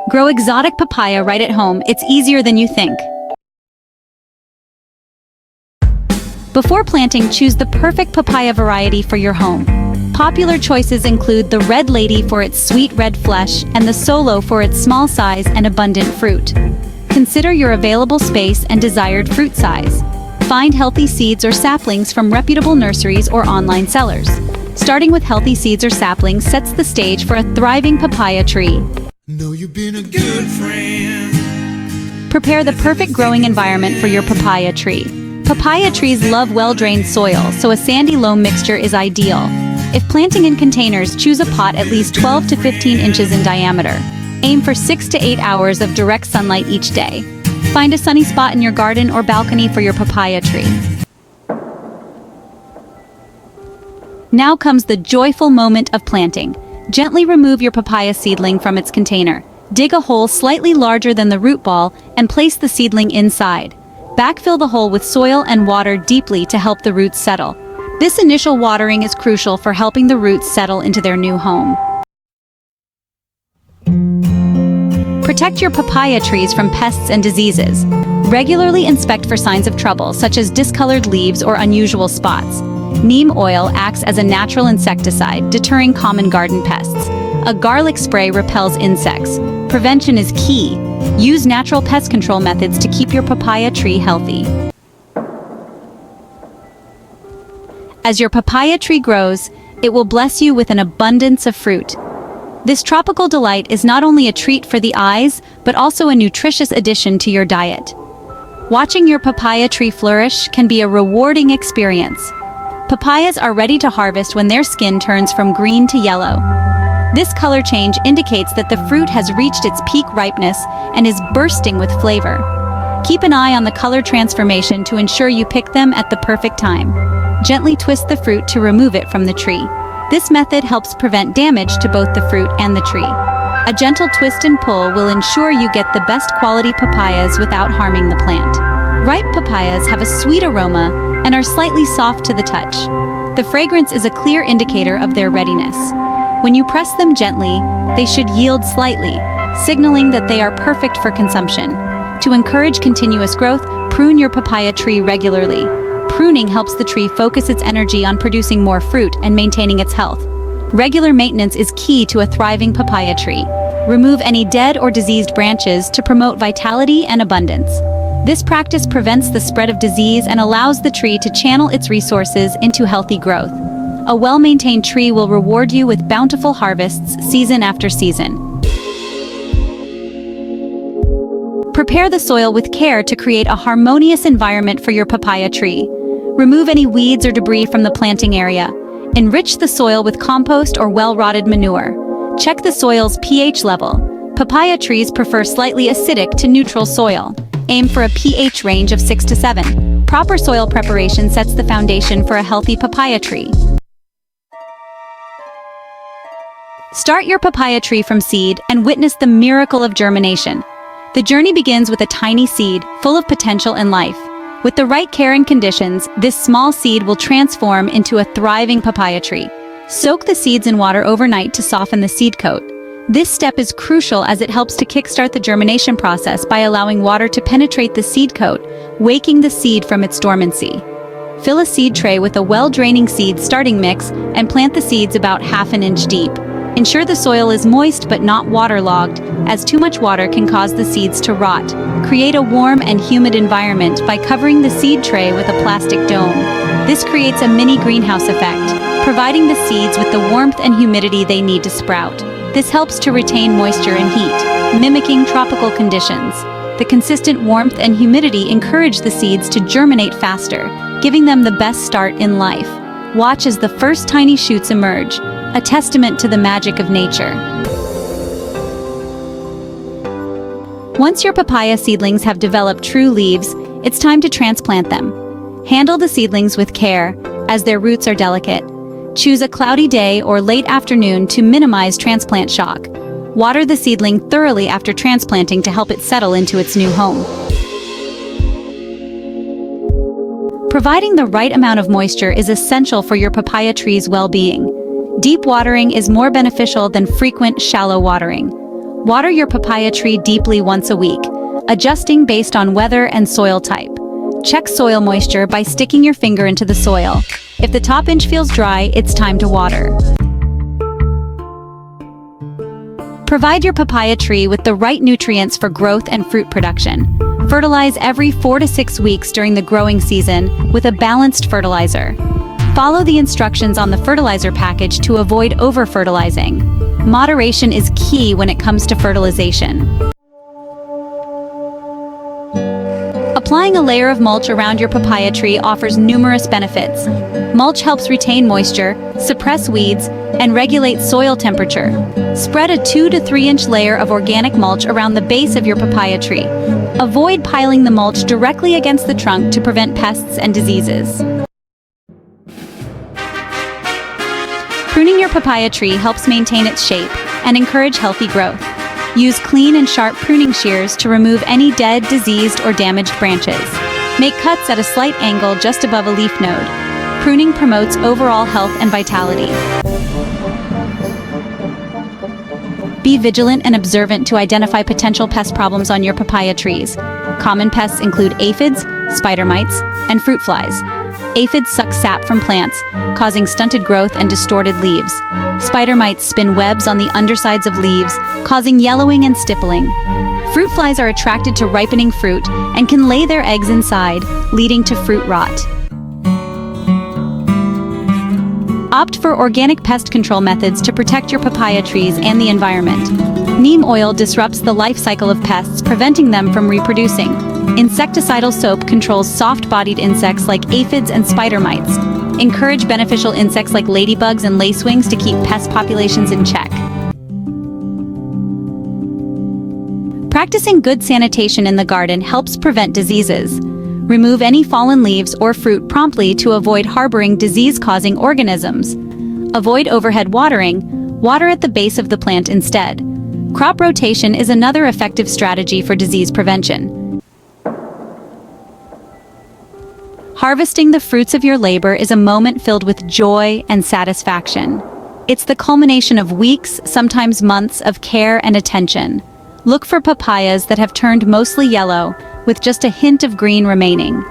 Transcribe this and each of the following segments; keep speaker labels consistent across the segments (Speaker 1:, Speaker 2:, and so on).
Speaker 1: Grow exotic papaya right at home. It's easier than you think. Before planting, choose the perfect papaya variety for your home. Popular choices include the Red Lady for its sweet red flesh and the Solo for its small size and abundant fruit. Consider your available space and desired fruit size. Find healthy seeds or saplings from reputable nurseries or online sellers. Starting with healthy seeds or saplings sets the stage for a thriving papaya tree.
Speaker 2: Know you've been a good friend.
Speaker 1: Prepare the perfect growing environment for your papaya tree. Papaya trees love well-drained soil, so a sandy loam mixture is ideal. If planting in containers, choose a pot at least 12 to 15 inches in diameter. Aim for 6 to 8 hours of direct sunlight each day. Find a sunny spot in your garden or balcony for your papaya tree. Now comes the joyful moment of planting. Gently remove your papaya seedling from its container. Dig a hole slightly larger than the root ball and place the seedling inside. Backfill the hole with soil and water deeply to help the roots settle. This initial watering is crucial for helping the roots settle into their new home. Protect your papaya trees from pests and diseases. Regularly inspect for signs of trouble, such as discolored leaves or unusual spots. Neem oil acts as a natural insecticide, deterring common garden pests. A garlic spray repels insects. Prevention is key. Use natural pest control methods to keep your papaya tree healthy. As your papaya tree grows, it will bless you with an abundance of fruit. This tropical delight is not only a treat for the eyes, but also a nutritious addition to your diet. Watching your papaya tree flourish can be a rewarding experience. Papayas are ready to harvest when their skin turns from green to yellow. This color change indicates that the fruit has reached its peak ripeness and is bursting with flavor. Keep an eye on the color transformation to ensure you pick them at the perfect time. Gently twist the fruit to remove it from the tree. This method helps prevent damage to both the fruit and the tree. A gentle twist and pull will ensure you get the best quality papayas without harming the plant. Ripe papayas have a sweet aroma and are slightly soft to the touch. The fragrance is a clear indicator of their readiness. When you press them gently, they should yield slightly, signaling that they are perfect for consumption. To encourage continuous growth, prune your papaya tree regularly. Pruning helps the tree focus its energy on producing more fruit and maintaining its health. Regular maintenance is key to a thriving papaya tree. Remove any dead or diseased branches to promote vitality and abundance. This practice prevents the spread of disease and allows the tree to channel its resources into healthy growth. A well-maintained tree will reward you with bountiful harvests season after season. Prepare the soil with care to create a harmonious environment for your papaya tree. Remove any weeds or debris from the planting area. Enrich the soil with compost or well-rotted manure. Check the soil's pH level. Papaya trees prefer slightly acidic to neutral soil. Aim for a pH range of 6 to 7. Proper soil preparation sets the foundation for a healthy papaya tree. Start your papaya tree from seed and witness the miracle of germination. The journey begins with a tiny seed, full of potential and life. With the right care and conditions, this small seed will transform into a thriving papaya tree. Soak the seeds in water overnight to soften the seed coat. This step is crucial as it helps to kickstart the germination process by allowing water to penetrate the seed coat, waking the seed from its dormancy. Fill a seed tray with a well-draining seed starting mix and plant the seeds about ½ inch deep. Ensure the soil is moist but not waterlogged, as too much water can cause the seeds to rot. Create a warm and humid environment by covering the seed tray with a plastic dome. This creates a mini greenhouse effect, providing the seeds with the warmth and humidity they need to sprout. This helps to retain moisture and heat, mimicking tropical conditions. The consistent warmth and humidity encourage the seeds to germinate faster, giving them the best start in life. Watch as the first tiny shoots emerge, a testament to the magic of nature. Once your papaya seedlings have developed true leaves, it's time to transplant them. Handle the seedlings with care, as their roots are delicate. Choose a cloudy day or late afternoon to minimize transplant shock. Water the seedling thoroughly after transplanting to help it settle into its new home. Providing the right amount of moisture is essential for your papaya tree's well-being. Deep watering is more beneficial than frequent, shallow watering. Water your papaya tree deeply once a week, adjusting based on weather and soil type. Check soil moisture by sticking your finger into the soil. If the top inch feels dry, it's time to water. Provide your papaya tree with the right nutrients for growth and fruit production. Fertilize every 4 to 6 weeks during the growing season with a balanced fertilizer. Follow the instructions on the fertilizer package to avoid over-fertilizing. Moderation is key when it comes to fertilization. Applying a layer of mulch around your papaya tree offers numerous benefits. Mulch helps retain moisture, suppress weeds, and regulate soil temperature. Spread a 2 to 3 inch layer of organic mulch around the base of your papaya tree. Avoid piling the mulch directly against the trunk to prevent pests and diseases. Pruning your papaya tree helps maintain its shape and encourage healthy growth. Use clean and sharp pruning shears to remove any dead, diseased, or damaged branches. Make cuts at a slight angle just above a leaf node. Pruning promotes overall health and vitality. Be vigilant and observant to identify potential pest problems on your papaya trees. Common pests include aphids, spider mites, and fruit flies. Aphids suck sap from plants, causing stunted growth and distorted leaves. Spider mites spin webs on the undersides of leaves, causing yellowing and stippling. Fruit flies are attracted to ripening fruit and can lay their eggs inside, leading to fruit rot. Opt for organic pest control methods to protect your papaya trees and the environment. Neem oil disrupts the life cycle of pests, preventing them from reproducing. Insecticidal soap controls soft-bodied insects like aphids and spider mites. Encourage beneficial insects like ladybugs and lacewings to keep pest populations in check. Practicing good sanitation in the garden helps prevent diseases. Remove any fallen leaves or fruit promptly to avoid harboring disease-causing organisms. Avoid overhead watering. Water at the base of the plant instead. Crop rotation is another effective strategy for disease prevention. Harvesting the fruits of your labor is a moment filled with joy and satisfaction. It's the culmination of weeks, sometimes months, of care and attention. Look for papayas that have turned mostly yellow, with just a hint of green remaining.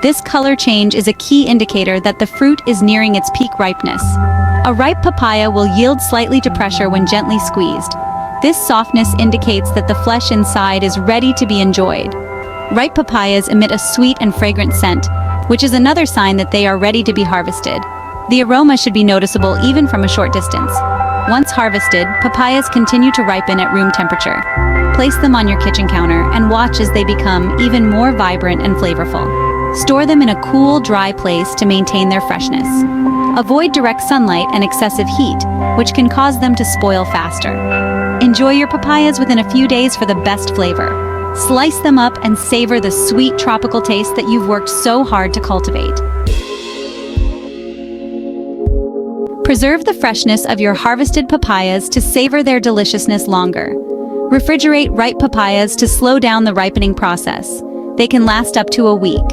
Speaker 1: This color change is a key indicator that the fruit is nearing its peak ripeness. A ripe papaya will yield slightly to pressure when gently squeezed. This softness indicates that the flesh inside is ready to be enjoyed. Ripe papayas emit a sweet and fragrant scent, which is another sign that they are ready to be harvested. The aroma should be noticeable even from a short distance. Once harvested, papayas continue to ripen at room temperature. Place them on your kitchen counter and watch as they become even more vibrant and flavorful. Store them in a cool, dry place to maintain their freshness. Avoid direct sunlight and excessive heat, which can cause them to spoil faster. Enjoy your papayas within a few days for the best flavor. Slice them up and savor the sweet tropical taste that you've worked so hard to cultivate. Preserve the freshness of your harvested papayas to savor their deliciousness longer. Refrigerate ripe papayas to slow down the ripening process. They can last up to a week.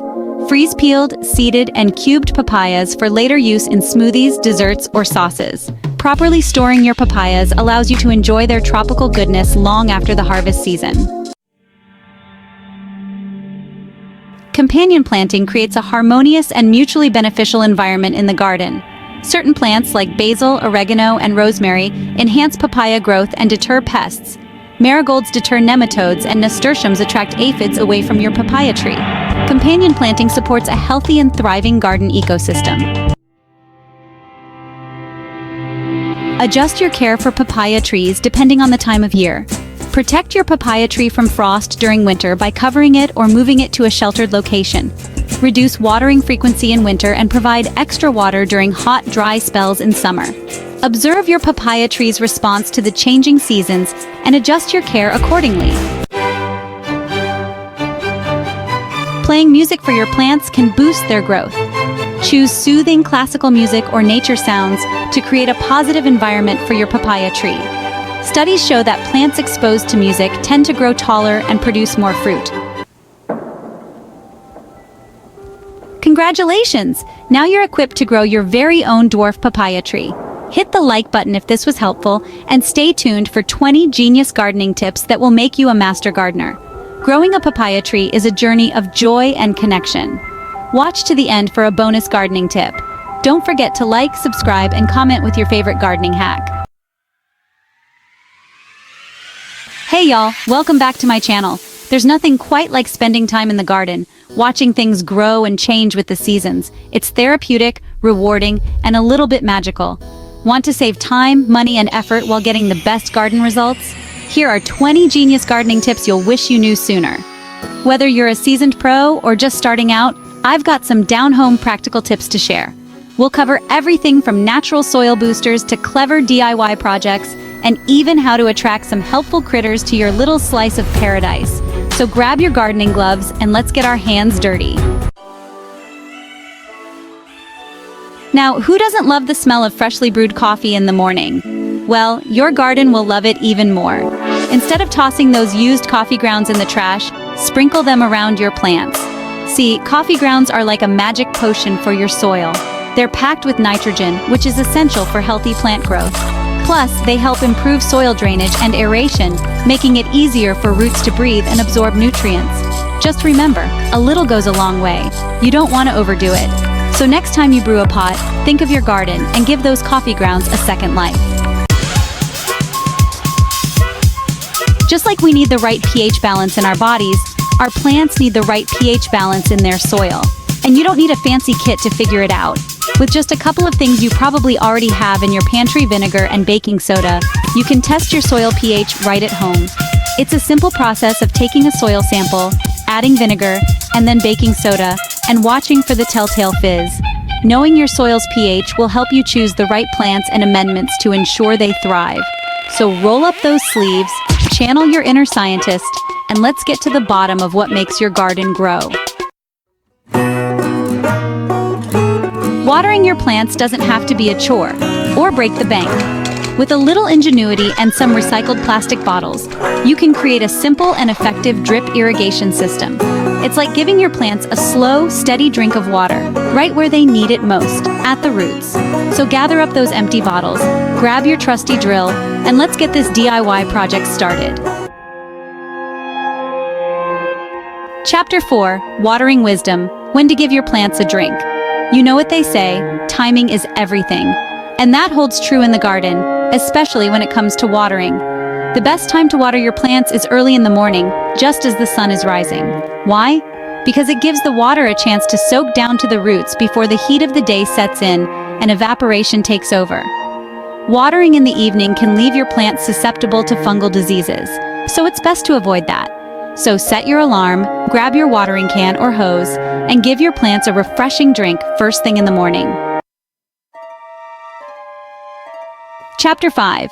Speaker 1: Freeze peeled, seeded, and cubed papayas for later use in smoothies, desserts, or sauces. Properly storing your papayas allows you to enjoy their tropical goodness long after the harvest season. Companion planting creates a harmonious and mutually beneficial environment in the garden. Certain plants like basil, oregano, and rosemary enhance papaya growth and deter pests. Marigolds deter nematodes and nasturtiums attract aphids away from your papaya tree. Companion planting supports a healthy and thriving garden ecosystem. Adjust your care for papaya trees depending on the time of year. Protect your papaya tree from frost during winter by covering it or moving it to a sheltered location. Reduce watering frequency in winter and provide extra water during hot, dry spells in summer. Observe your papaya tree's response to the changing seasons and adjust your care accordingly. Playing music for your plants can boost their growth. Choose soothing classical music or nature sounds to create a positive environment for your papaya tree. Studies show that plants exposed to music tend to grow taller and produce more fruit. Congratulations! Now you're equipped to grow your very own dwarf papaya tree. Hit the like button if this was helpful, and stay tuned for 20 genius gardening tips that will make you a master gardener. Growing a papaya tree is a journey of joy and connection. Watch to the end for a bonus gardening tip. Don't forget to like, subscribe, and comment with your favorite gardening hack. Hey y'all, welcome back to my channel. There's nothing quite like spending time in the garden, watching things grow and change with the seasons. It's therapeutic, rewarding, and a little bit magical. Want to save time, money, and effort while getting the best garden results? Here are 20 genius gardening tips you'll wish you knew sooner. Whether you're a seasoned pro or just starting out, I've got some down-home practical tips to share. We'll cover everything from natural soil boosters to clever DIY projects, and even how to attract some helpful critters to your little slice of paradise. So grab your gardening gloves and let's get our hands dirty. Now, who doesn't love the smell of freshly brewed coffee in the morning? Well, your garden will love it even more. Instead of tossing those used coffee grounds in the trash, sprinkle them around your plants. See, coffee grounds are like a magic potion for your soil. They're packed with nitrogen, which is essential for healthy plant growth. Plus, they help improve soil drainage and aeration, making it easier for roots to breathe and absorb nutrients. Just remember, a little goes a long way. You don't want to overdo it. So next time you brew a pot, think of your garden and give those coffee grounds a second life. Just like we need the right pH balance in our bodies, our plants need the right pH balance in their soil. And you don't need a fancy kit to figure it out. With just a couple of things you probably already have in your pantry: vinegar and baking soda, you can test your soil pH right at home. It's a simple process of taking a soil sample, adding vinegar, and then baking soda, and watching for the telltale fizz. Knowing your soil's pH will help you choose the right plants and amendments to ensure they thrive. So roll up those sleeves, channel your inner scientist, and let's get to the bottom of what makes your garden grow. Watering your plants doesn't have to be a chore or break the bank. With a little ingenuity and some recycled plastic bottles, you can create a simple and effective drip irrigation system. It's like giving your plants a slow, steady drink of water, right where they need it most, at the roots. So gather up those empty bottles, grab your trusty drill, and let's get this DIY project started. Chapter 4, Watering Wisdom: When to give your plants a drink. You know what they say, timing is everything. And that holds true in the garden, especially when it comes to watering. The best time to water your plants is early in the morning, just as the sun is rising. Why? Because it gives the water a chance to soak down to the roots before the heat of the day sets in and evaporation takes over. Watering in the evening can leave your plants susceptible to fungal diseases, so it's best to avoid that. So set your alarm, grab your watering can or hose, and give your plants a refreshing drink first thing in the morning. Chapter 5,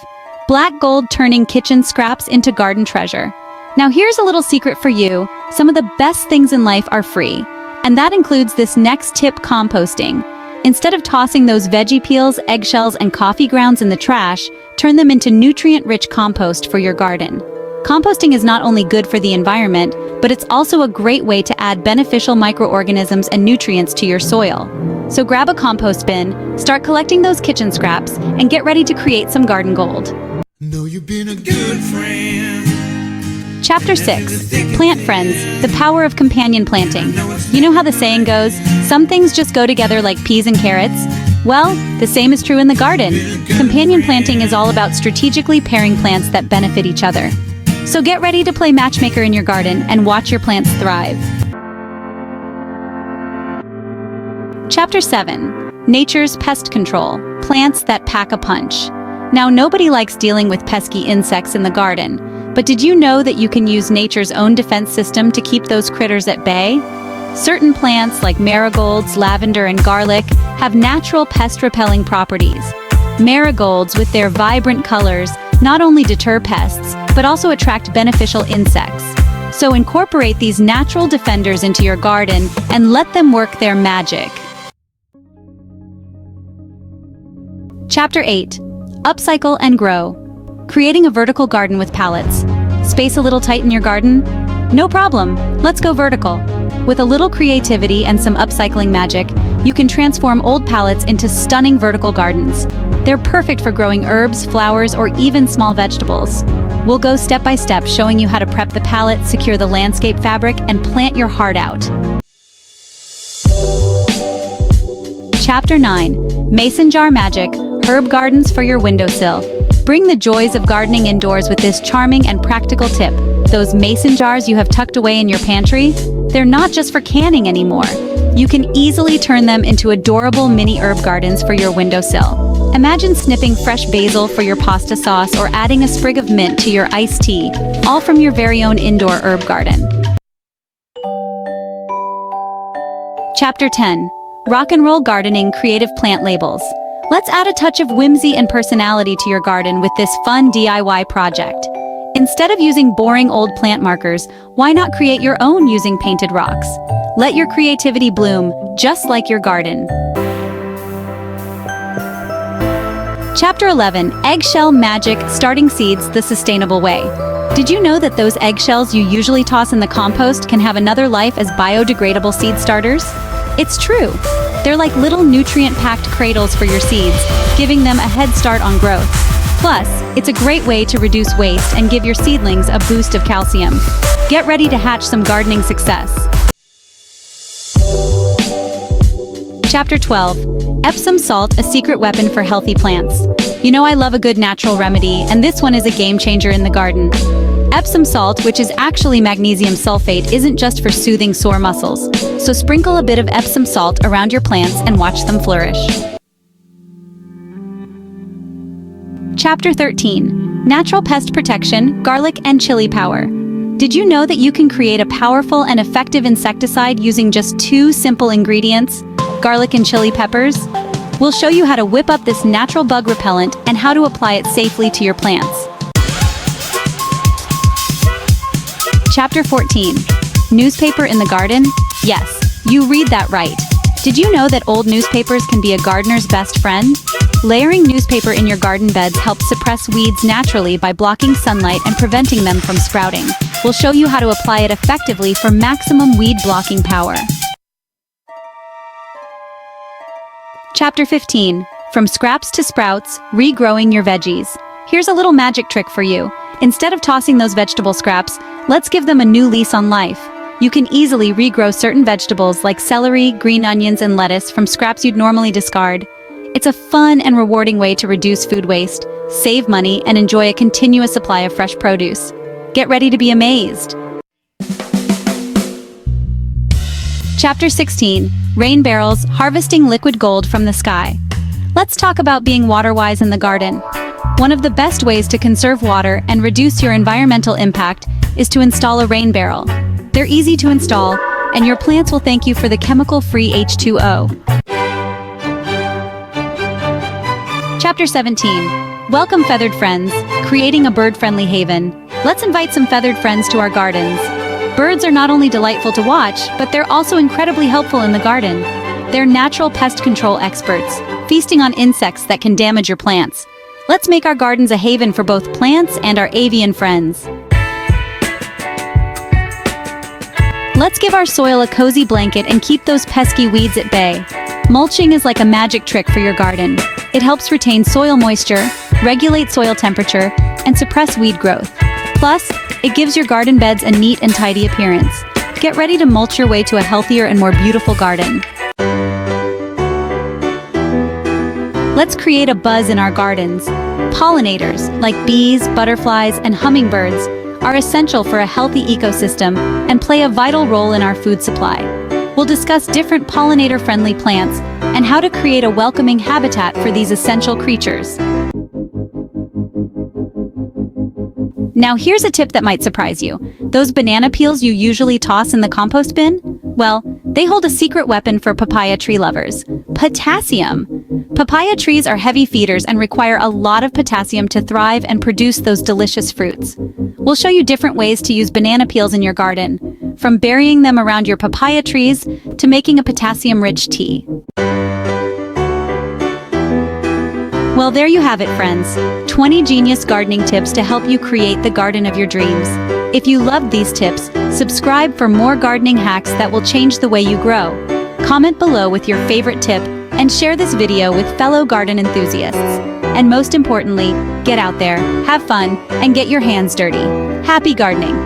Speaker 1: Black Gold: Turning Kitchen Scraps into Garden Treasure. Now here's a little secret for you. Some of the best things in life are free, and that includes this next tip: composting. Instead of tossing those veggie peels, eggshells, and coffee grounds in the trash, turn them into nutrient-rich compost for your garden. Composting is not only good for the environment, but it's also a great way to add beneficial microorganisms and nutrients to your soil. So grab a compost bin, start collecting those kitchen scraps, and get ready to create some garden gold.
Speaker 2: Know you've been a good friend.
Speaker 1: Chapter 6, Plant Friends: The Power of Companion Planting. You know how the saying goes, some things just go together like peas and carrots? Well, the same is true in the garden. Companion planting is all about strategically pairing plants that benefit each other. So get ready to play matchmaker in your garden and watch your plants thrive. Chapter 7, Nature's Pest Control: Plants that Pack a Punch. Now, nobody likes dealing with pesky insects in the garden, but did you know that you can use nature's own defense system to keep those critters at bay? Certain plants like marigolds, lavender, and garlic have natural pest-repelling properties. Marigolds, with their vibrant colors, not only deter pests, but also attract beneficial insects. So incorporate these natural defenders into your garden and let them work their magic. Chapter 8, Upcycle and Grow: Creating a Vertical Garden with Pallets. Space a little tight in your garden? No problem, let's go vertical. With a little creativity and some upcycling magic, you can transform old pallets into stunning vertical gardens. They're perfect for growing herbs, flowers, or even small vegetables. We'll go step by step, showing you how to prep the pallet, secure the landscape fabric, and plant your heart out. Chapter 9. Mason Jar Magic, Herb Gardens for your windowsill. Bring the joys of gardening indoors with this charming and practical tip. Those mason jars you have tucked away in your pantry, they're not just for canning anymore. You can easily turn them into adorable mini herb gardens for your windowsill. Imagine snipping fresh basil for your pasta sauce or adding a sprig of mint to your iced tea, all from your very own indoor herb garden. Chapter 10. Rock and Roll Gardening Creative Plant Labels. Let's add a touch of whimsy and personality to your garden with this fun DIY project. Instead of using boring old plant markers, why not create your own using painted rocks? Let your creativity bloom, just like your garden. Chapter 11. Eggshell Magic, Starting Seeds the Sustainable Way. Did you know that those eggshells you usually toss in the compost can have another life as biodegradable seed starters? It's true. They're like little nutrient-packed cradles for your seeds, giving them a head start on growth. Plus, it's a great way to reduce waste and give your seedlings a boost of calcium. Get ready to hatch some gardening success. Chapter 12. Epsom salt, a secret weapon for healthy plants. You know I love a good natural remedy, and this one is a game changer in the garden. Epsom salt, which is actually magnesium sulfate, isn't just for soothing sore muscles. So sprinkle a bit of Epsom salt around your plants and watch them flourish. Chapter 13. Natural Pest Protection, Garlic and Chili Power. Did you know that you can create a powerful and effective insecticide using just 2 simple ingredients, garlic and chili peppers? We'll show you how to whip up this natural bug repellent and how to apply it safely to your plants. Chapter 14. Newspaper in the garden? Yes, you read that right. Did you know that old newspapers can be a gardener's best friend? Layering newspaper in your garden beds helps suppress weeds naturally by blocking sunlight and preventing them from sprouting. We'll show you how to apply it effectively for maximum weed blocking power. Chapter 15. From Scraps to Sprouts, Regrowing Your Veggies. Here's a little magic trick for you. Instead of tossing those vegetable scraps, let's give them a new lease on life. You can easily regrow certain vegetables like celery, green onions, and lettuce from scraps you'd normally discard. It's a fun and rewarding way to reduce food waste, save money, and enjoy a continuous supply of fresh produce. Get ready to be amazed. Chapter 16. Rain Barrels, Harvesting Liquid Gold from the Sky. Let's talk about being water-wise in the garden. One of the best ways to conserve water and reduce your environmental impact is to install a rain barrel. They're easy to install, and your plants will thank you for the chemical-free H2O. Chapter 17. Welcome, feathered friends, creating a bird-friendly haven. Let's invite some feathered friends to our gardens. Birds are not only delightful to watch, but they're also incredibly helpful in the garden. They're natural pest control experts, feasting on insects that can damage your plants. Let's make our gardens a haven for both plants and our avian friends. Let's give our soil a cozy blanket and keep those pesky weeds at bay. Mulching is like a magic trick for your garden. It helps retain soil moisture, regulate soil temperature, and suppress weed growth. Plus, it gives your garden beds a neat and tidy appearance. Get ready to mulch your way to a healthier and more beautiful garden. Let's create a buzz in our gardens. Pollinators, like bees, butterflies, and hummingbirds, are essential for a healthy ecosystem and play a vital role in our food supply. We'll discuss different pollinator-friendly plants and how to create a welcoming habitat for these essential creatures. Now here's a tip that might surprise you. Those banana peels you usually toss in the compost bin? Well, they hold a secret weapon for papaya tree lovers: potassium. Papaya trees are heavy feeders and require a lot of potassium to thrive and produce those delicious fruits. We'll show you different ways to use banana peels in your garden, from burying them around your papaya trees to making a potassium-rich tea. Well, there you have it, friends. 20 genius gardening tips to help you create the garden of your dreams. If you loved these tips, subscribe for more gardening hacks that will change the way you grow. Comment below with your favorite tip and share this video with fellow garden enthusiasts. And most importantly, get out there, have fun, and get your hands dirty. Happy gardening!